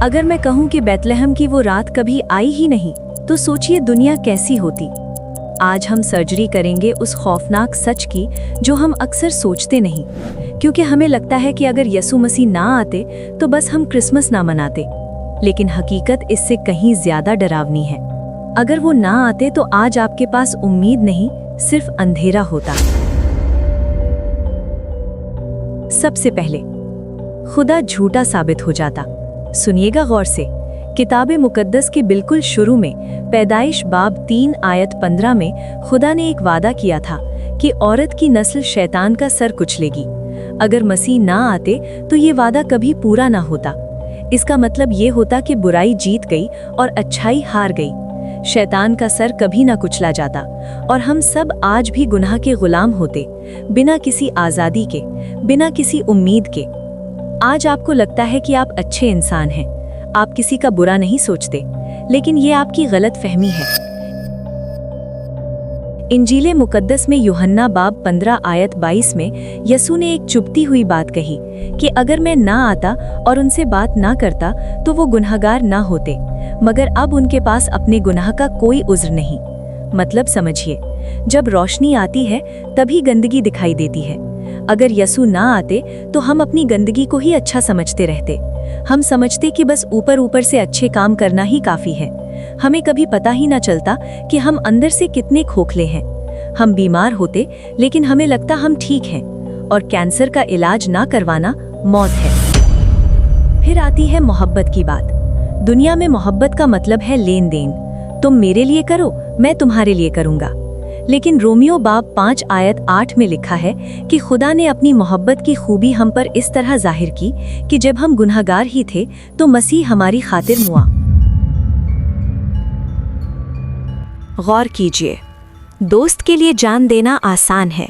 अगर मैं कहूँ कि बैतलहम की वो रात कभी आई ही नहीं, तो सोचिए दुनिया कैसी होती। आज हम सर्जरी करेंगे उस खौफनाक सच की जो हम अक्सर सोचते नहीं, क्योंकि हमें लगता है कि अगर यसु मसीह ना आते तो बस हम क्रिसमस ना मनाते। लेकिन हकीकत इससे कहीं ज्यादा डरावनी है। अगर वो ना आते तो आज आपके पास उम्मीद नहीं, सिर्फ अंधेरा होता। सबसे पहले खुदा झूठा साबित हो जाता। सुनिएगा गौर से, किताब मुकद्दस के बिल्कुल शुरू में पैदाइश बाब 3 आयत 15 में खुदा ने एक वादा किया था कि औरत की नस्ल शैतान का सर कुचलेगी। अगर मसीह ना आते तो ये वादा कभी पूरा ना होता। इसका मतलब ये होता कि बुराई जीत गई और अच्छाई हार गई। शैतान का सर कभी ना कुचला जाता और हम सब आज भी गुनाह के गुलाम होते, बिना किसी आज़ादी के, बिना किसी उम्मीद के। आज आपको लगता है कि आप अच्छे इंसान हैं, आप किसी का बुरा नहीं सोचते, लेकिन ये आपकी गलत फहमी है। इंजीले मुकद्दस में यूहन्ना बाब 15 आयत 22 में यसू ने एक चुभती हुई बात कही कि अगर मैं ना आता और उनसे बात ना करता तो वो गुनहगार ना होते, मगर अब उनके पास अपने गुनाह का कोई उज़्र नहीं। मतलब समझिए, जब रोशनी आती है तभी गंदगी दिखाई देती है। अगर यसू ना आते तो हम अपनी गंदगी को ही अच्छा समझते रहते। हम समझते कि बस ऊपर ऊपर से अच्छे काम करना ही काफ़ी है। हमें कभी पता ही ना चलता कि हम अंदर से कितने खोखले हैं। हम बीमार होते लेकिन हमें लगता हम ठीक हैं, और कैंसर का इलाज ना करवाना मौत है। फिर आती है मोहब्बत की बात। दुनिया में मोहब्बत का मतलब है लेन देन। तुम मेरे लिए करो, मैं तुम्हारे लिए करूँगा। लेकिन रोमियो बाब 5 आयत 8 में लिखा है कि खुदा ने अपनी मोहब्बत की खूबी हम पर इस तरह जाहिर की कि जब हम गुनहगार ही थे तो मसीह हमारी खातिर मुआ। गौर कीजिए, दोस्त के लिए जान देना आसान है,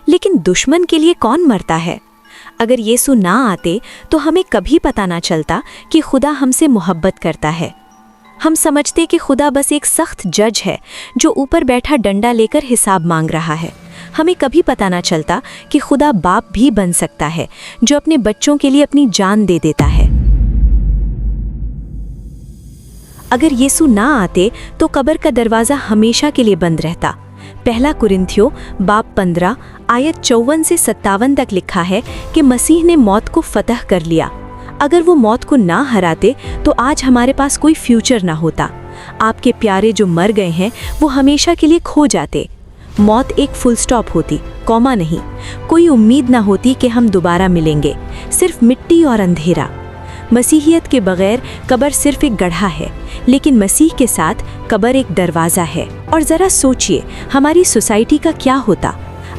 लेकिन दुश्मन के लिए कौन मरता है? अगर यीशु ना आते तो हमें कभी पता ना चलता कि खुदा हमसे मोहब्बत करता है। हम समझते कि खुदा बस एक सख्त जज है जो ऊपर बैठा डंडा लेकर हिसाब मांग रहा है। हमें कभी पता ना चलता कि खुदा बाप भी बन सकता है जो अपने बच्चों के लिए अपनी जान दे देता है। अगर यीशु ना आते तो कब्र का दरवाज़ा हमेशा के लिए बंद रहता। पहला कुरिन्थियों बाब 15 आयत 54 से 57 तक लिखा है कि मसीह ने मौत को फतह कर लिया। अगर वो मौत को ना हराते तो आज हमारे पास कोई फ्यूचर ना होता। आपके प्यारे जो मर गए हैं वो हमेशा के लिए खो जाते। मौत एक फुल स्टॉप होती, कॉमा नहीं। कोई उम्मीद ना होती कि हम दोबारा मिलेंगे, सिर्फ मिट्टी और अंधेरा। मसीहियत के बगैर कब्र सिर्फ एक गड्ढा है, लेकिन मसीह के साथ कब्र एक दरवाज़ा है। और ज़रा सोचिए, हमारी सोसाइटी का क्या होता?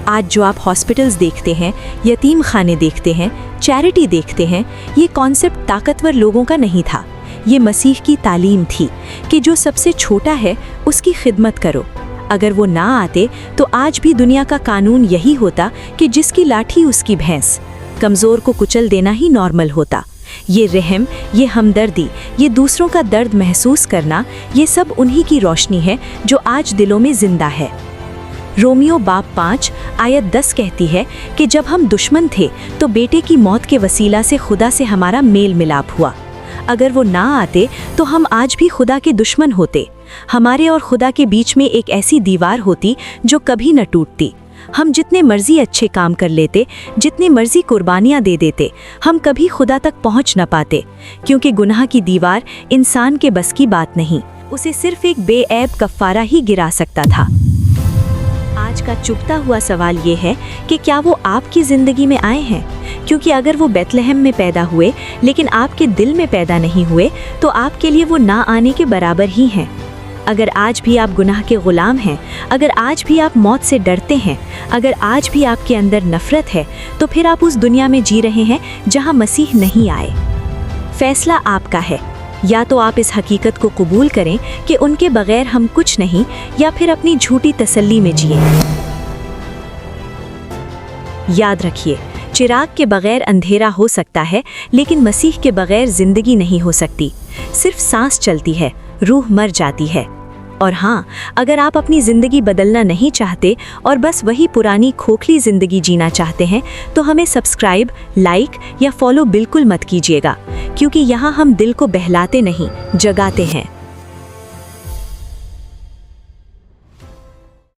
आज जो आप हॉस्पिटल्स देखते हैं, यतीम खाने देखते हैं, चैरिटी देखते हैं, ये कॉन्सेप्ट ताकतवर लोगों का नहीं था। ये मसीह की तालीम थी कि जो सबसे छोटा है उसकी खिदमत करो। अगर वो ना आते तो आज भी दुनिया का कानून यही होता कि जिसकी लाठी उसकी भैंस। कमज़ोर को कुचल देना ही नॉर्मल होता। ये रहम, ये हमदर्दी, ये दूसरों का दर्द महसूस करना, ये सब उन्हीं की रोशनी है जो आज दिलों में जिंदा है। रोमियो बाब 5 आयत 10 कहती है कि जब हम दुश्मन थे तो बेटे की मौत के वसीला से खुदा से हमारा मेल मिलाप हुआ। अगर वो ना आते तो हम आज भी खुदा के दुश्मन होते। हमारे और खुदा के बीच में एक ऐसी दीवार होती जो कभी न टूटती। हम जितने मर्जी अच्छे काम कर लेते, जितनी मर्जी कुर्बानियाँ दे देते, हम कभी खुदा तक पहुँच न पाते, क्योंकि गुनाह की दीवार इंसान के बस की बात नहीं। उसे सिर्फ एक बेऐब कफ़ारा ही गिरा सकता था। आज का चुभता हुआ सवाल ये है कि क्या वो आपकी ज़िंदगी में आए हैं? क्योंकि अगर वो बैतलहम में पैदा हुए लेकिन आपके दिल में पैदा नहीं हुए तो आपके लिए वो ना आने के बराबर ही हैं। अगर आज भी आप गुनाह के गुलाम हैं, अगर आज भी आप मौत से डरते हैं, अगर आज भी आपके अंदर नफ़रत है, तो फिर आप उस दुनिया में जी रहे हैं जहां मसीह नहीं आए। फैसला आपका है। या तो आप इस हकीकत को कबूल करें कि उनके बगैर हम कुछ नहीं, या फिर अपनी झूठी तसल्ली में जिए। याद रखिए, चिराग के बगैर अंधेरा हो सकता है, लेकिन मसीह के बगैर जिंदगी नहीं हो सकती। सिर्फ सांस चलती है, रूह मर जाती है। और हाँ, अगर आप अपनी ज़िंदगी बदलना नहीं चाहते और बस वही पुरानी खोखली ज़िंदगी जीना चाहते हैं तो हमें सब्सक्राइब, लाइक या फॉलो बिल्कुल मत कीजिएगा, क्योंकि यहाँ हम दिल को बहलाते नहीं, जगाते हैं।